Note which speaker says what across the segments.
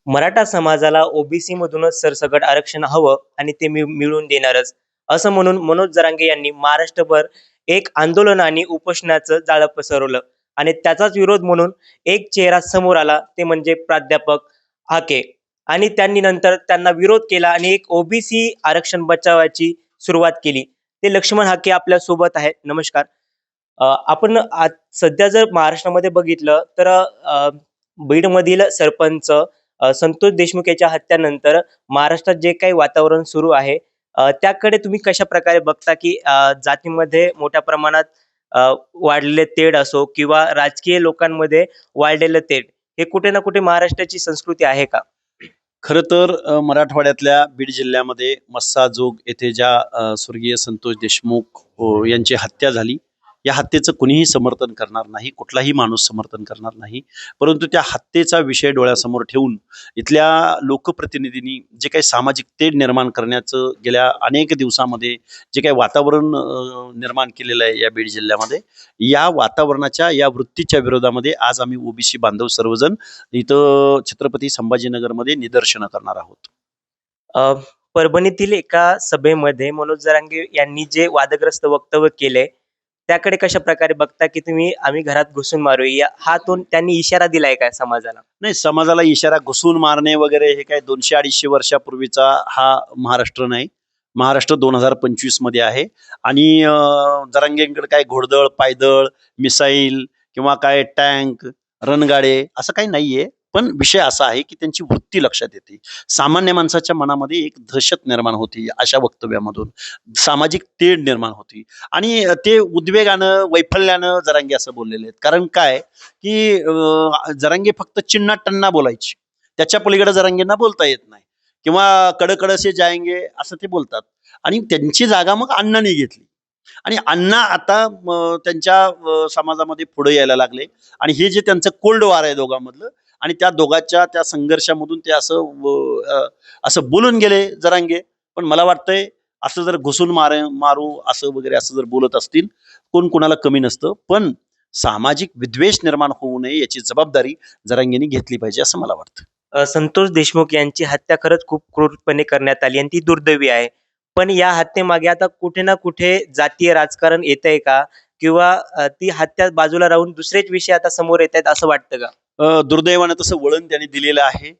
Speaker 1: मराठा समाजाला ओबीसी मधूनच सरसकट आरक्षण हवं आणि ते मिळवून देणारच असं म्हणून मनोज जरांगे यांनी महाराष्ट्रभर एक आंदोलन आणि उपोषणाचं जाळं पसरवलं आणि त्याचाच विरोध म्हणून एक चेहरा समोर आला ते म्हणजे प्राध्यापक हाके आणि त्यांनी नंतर त्यांना विरोध केला आणि एक ओबीसी आरक्षण बचावाची सुरुवात केली. ते लक्ष्मण हाके आपल्या सोबत आहेत. नमस्कार. आपण आज सध्या जर महाराष्ट्रामध्ये बघितलं तर बीडमधील सरपंच संतोष देशमुख याच्या हत्येनंतर महाराष्ट्रात जे काही वातावरण सुरू आहे त्याकडे तुम्ही कशा प्रकारे बघता की जातीमध्ये मोठ्या प्रमाणात वाढलेले तेढ असो किंवा राजकीय लोकांमध्ये वाढलेलं तेढ हे कुठे ना कुठे महाराष्ट्राची संस्कृती आहे का?
Speaker 2: खरं तर मराठवाड्यातल्या बीड जिल्ह्यामध्ये मस्साजोग येथे ज्या स्वर्गीय संतोष देशमुख यांची हत्या झाली, या हत्येचं कुणीही समर्थन करणार नाही, कुठलाही माणूस समर्थन करणार नाही. परंतु त्या हत्येचा विषय डोळ्यासमोर ठेवून इथल्या लोकप्रतिनिधींनी जे काही सामाजिक तेढ निर्माण करण्याचं गेल्या अनेक दिवसामध्ये जे काही वातावरण निर्माण केलेलं आहे या बीड जिल्ह्यामध्ये, या वातावरणाच्या या वृत्तीच्या विरोधामध्ये आज आम्ही ओबीसी बांधव सर्वजण इथं छत्रपती संभाजीनगरमध्ये निदर्शनं करणार आहोत.
Speaker 1: अ, परभणीतील एका सभेमध्ये मनोज जरांगे यांनी जे वादग्रस्त वक्तव्य केले त्याकडे कशा प्रकारे बघता की तुम्ही आम्ही घरात घुसून मारूया हा तो त्यांनी इशारा दिलाय काय समाजाला?
Speaker 2: नाही, समाजाला इशारा घुसून मारणे वगैरे हे काय 200-250 वर्षापूर्वीचा हा महाराष्ट्र नाही. महाराष्ट्र 2025 मध्ये आहे. आणि जरांगेंकडे काय घोडदळ, पायदळ, मिसाईल किंवा काय टँक, रणगाडे असं काही नाहीये. पण विषय असा आहे की त्यांची वृत्ती लक्षात येते. सामान्य माणसाच्या मनामध्ये एक दहशत निर्माण होती अशा वक्तव्यामधून. सामाजिक तेढ निर्माण होती आणि ते उद्वेगानं, वैफल्यानं जरांगे असं बोललेले आहेत. कारण काय की जरांगे फक्त चिन्ना टन्ना बोलायची, त्याच्या पलीकडे जरांगेंना बोलता येत नाही. किंवा कडकड से जाएंगे असं ते बोलतात. आणि त्यांची जागा मग अण्णांनी घेतली आणि अण्णा आता त्यांच्या समाजामध्ये पुढे यायला लागले. आणि हे जे त्यांचं कोल्ड वॉर आहे दोघांमधलं, आणि त्या दोघांच्या त्या संघर्षामधून ते असं बोलून गेले जरांगे. पण मला वाटतंय असं जर घुसून मारू असं वगैरे असं जर बोलत असतील, कोण कोणाला कमी नसतं. पण सामाजिक विद्वेष निर्माण होऊ नये याची जबाबदारी जरांगेंनी घेतली पाहिजे असं मला वाटतं.
Speaker 1: संतोष देशमुख यांची हत्या खरंच खूप क्रूरपणे करण्यात आली आणि ती दुर्दैवी आहे. पण या हत्येमागे आता कुठे ना कुठे जातीय राजकारण येतंय का? किंवा ती हत्या बाजूला राहून दुसरेच विषय आता समोर येतायत असं वाटतं का?
Speaker 2: दुर्दैवानं तसं वळण त्यांनी दिलेलं आहे.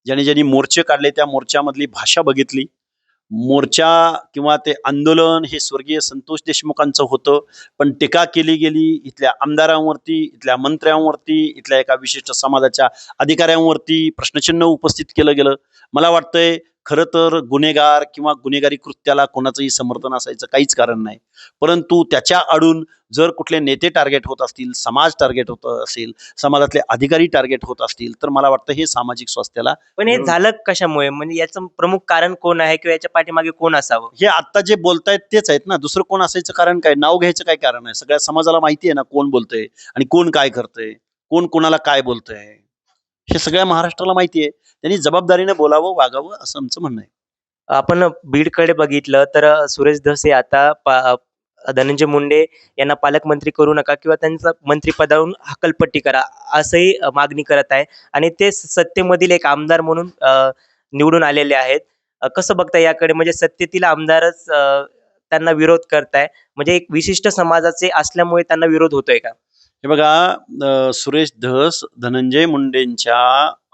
Speaker 2: ज्यांनी ज्यांनी मोर्चे काढले त्या मोर्चामधली भाषा बघितली. मोर्चा किंवा ते आंदोलन हे स्वर्गीय संतोष देशमुखांचं होतं. पण टीका केली गेली इथल्या आमदारांवरती, इथल्या मंत्र्यांवरती, इथल्या एका विशिष्ट समाजाच्या अधिकाऱ्यांवरती प्रश्नचिन्ह उपस्थित केलं गेलं. मला वाटतंय खरं तर गुन्हेगार किंवा गुन्हेगारी कृत्याला कोणाचंही समर्थन असायचं काहीच कारण नाही. परंतु त्याच्या आडून जर कुठले नेते टार्गेट होत असतील, समाज टार्गेट होत असेल, समाजातले अधिकारी टार्गेट होत असतील, तर मला वाटतं हे सामाजिक स्वास्थ्याला
Speaker 1: पण हे झालं कशामुळे? म्हणजे याचं प्रमुख कारण कोण आहे किंवा याच्या पाठीमागे कोण असावं?
Speaker 2: हे आता जे बोलतायत तेच आहेत ना. दुसरं कोण असायचं कारण काय? नाव घ्यायचं काय कारण आहे? सगळ्या समाजाला माहिती आहे ना कोण बोलतंय आणि कोण काय करतंय, कोण कोणाला काय बोलतंय, हे सगळ्या महाराष्ट्राला माहिती आहे. त्यांनी जबाबदारीने बोलावं, वागावं असं आमचं म्हणणं आहे.
Speaker 1: आपण बीडकडे बघितलं तर सुरेश धसे आता धनंजय मुंडे यांना पालकमंत्री करू नका किंवा त्यांचा मंत्रिपदावरून हकालपट्टी करा असंही मागणी करत आहे आणि ते सत्तेमधील एक आमदार म्हणून निवडून आलेले आहेत. कसं बघताय याकडे? म्हणजे सत्तेतील आमदारच त्यांना विरोध करताय, म्हणजे एक विशिष्ट समाजाचे असल्यामुळे त्यांना विरोध होतोय का?
Speaker 2: हे बघा, सुरेश धस धनंजय मुंडेंच्या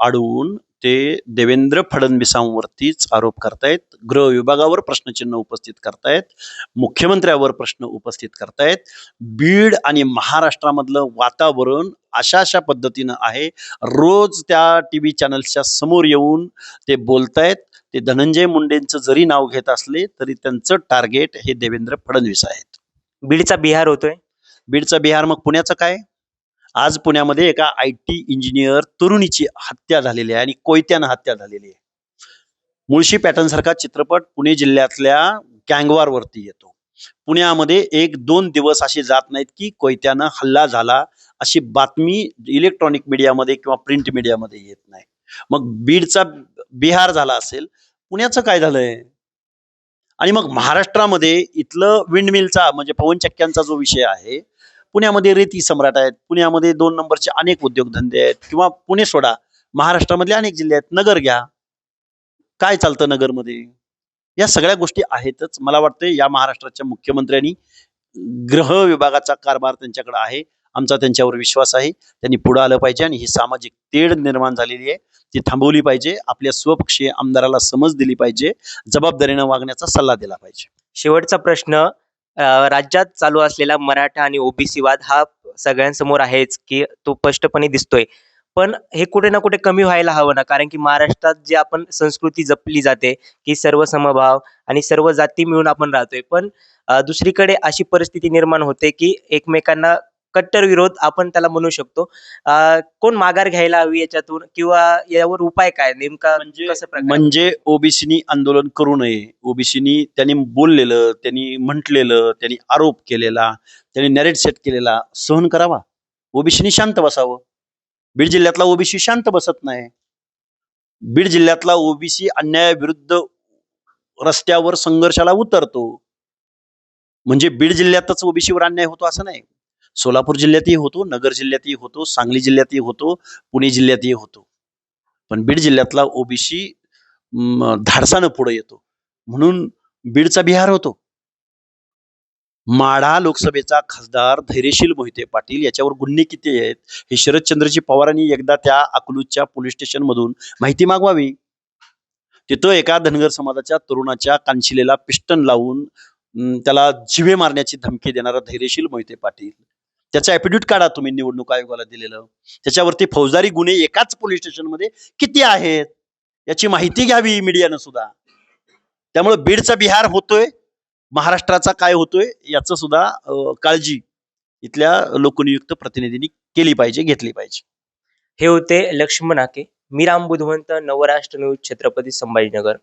Speaker 2: आडून ते देवेंद्र फडणवीसांवरतीच आरोप करतायत. गृह विभागावर प्रश्नचिन्ह उपस्थित करतायत, मुख्यमंत्र्यावर प्रश्न उपस्थित करतायत. बीड आणि महाराष्ट्रामधलं वातावरण अशा पद्धतीनं आहे. रोज त्या टीव्ही चॅनल्सच्या समोर येऊन ते बोलतायत. ते धनंजय मुंडेंचं जरी नाव घेत असले तरी त्यांचं टार्गेट हे देवेंद्र फडणवीस आहेत.
Speaker 1: बीडचा बिहार होतोय.
Speaker 2: बीडचा बिहार मग पुण्याचं काय? आज पुण्यामध्ये एका IT इंजिनियर तरुणीची हत्या झालेली आहे आणि कोयत्यानं हत्या झालेली आहे. मुळशी पॅटर्न सारखा चित्रपट पुणे जिल्ह्यातल्या गँगवार वरती येतो. पुण्यामध्ये 1-2 दिवस असे जात नाहीत की कोयत्यानं हल्ला झाला अशी बातमी इलेक्ट्रॉनिक मीडियामध्ये किंवा प्रिंट मीडियामध्ये येत नाही. मग बीडचा बिहार झाला असेल, पुण्याचं काय झालंय? आणि मग महाराष्ट्रामध्ये इथलं विंडमिलचा म्हणजे पवनचक्क्यांचा जो विषय आहे, पुण्यामध्ये रेती सम्राट आहेत, पुण्यामध्ये 2 नंबरचे अनेक उद्योगधंदे आहेत. किंवा पुणे सोडा, महाराष्ट्रामधले अनेक जिल्हे आहेत. नगर घ्या, काय चालतं नगरमध्ये? या सगळ्या गोष्टी आहेतच. मला वाटतं या महाराष्ट्राच्या मुख्यमंत्र्यांनी गृह विभागाचा कारभार त्यांच्याकडे आहे. आमचा त्यांच्यावर विश्वास आहे. त्यांनी पुढे आलं पाहिजे आणि ही सामाजिक तेढ निर्माण झालेली आहे ती थांबवली पाहिजे. आपल्या स्वपक्षीय आमदाराला समज दिली पाहिजे. जबाबदारीनं वागण्याचा सल्ला दिला पाहिजे.
Speaker 1: शेवटचा प्रश्न, राज्यात चालू असलेला मराठा आणि ओबीसी वाद हा सगळ्यांसमोर आहेच, की तो स्पष्टपणे दिसतोय. पण हे कुठे ना कुठे कमी व्हायला हवं ना, कारण की महाराष्ट्रात जी आपण संस्कृती जपली जाते, की सर्व समभाव आणि सर्व जाती मिळून आपण राहतोय. पण दुसरीकडे अशी परिस्थिती निर्माण होते, की एकमेकांना कट्टर विरोध आपण त्याला म्हणू शकतो. कोण माघार घ्यायला हवी याच्यातून, किंवा यावर उपाय काय नेमका, कसं प्रकारे?
Speaker 2: म्हणजे ओबीसीनी आंदोलन करू नये. ओबीसीनी त्यांनी बोललेलं, त्यांनी म्हटलेलं, त्यांनी आरोप केलेला, त्यांनी नॅरेट सेट केलेला सहन करावा. ओबीसीनी शांत बसावं. बीड जिल्ह्यातला ओबीसी शांत बसत नाही. बीड जिल्ह्यातला ओबीसी अन्यायाविरुद्ध रस्त्यावर संघर्षाला उतरतो. म्हणजे बीड जिल्ह्यातच ओबीसीवर अन्याय होतो असं नाही. सोलापूर जिल्ह्यातही होतो, नगर जिल्ह्यातही होतो, सांगली जिल्ह्यातही होतो, पुणे जिल्ह्यातही होतो. पण बीड जिल्ह्यातला ओबीसी धाडसानं पुढे येतो म्हणून बीडचा बिहार होतो. माढा लोकसभेचा खासदार धैर्यशील मोहिते पाटील याच्यावर गुन्हे किती आहेत हे शरदचंद्रजी पवारांनी एकदा त्या अकलूजच्या पोलीस स्टेशन मधून माहिती मागवावी. तिथं एका धनगर समाजाच्या तरुणाच्या कानशिलेला पिस्टन लावून त्याला जिवे मारण्याची धमकी देणारा धैर्यशील मोहिते पाटील, त्याचं ऍफिडेव्हिट काढा तुम्ही निवडणूक आयोगाला दिलेलं. त्याच्यावरती फौजदारी गुन्हे एकाच पोलीस स्टेशनमध्ये किती आहेत याची माहिती घ्यावी मीडियानं सुद्धा. त्यामुळे बीडचा बिहार होतोय, महाराष्ट्राचा काय होतोय याचं सुद्धा काळजी इथल्या लोकनियुक्त प्रतिनिधींनी केली पाहिजे, घेतली पाहिजे.
Speaker 1: हे होते लक्ष्मण हाके. मी राम बुधवंत, नवराष्ट्र न्यूज, छत्रपती संभाजीनगर.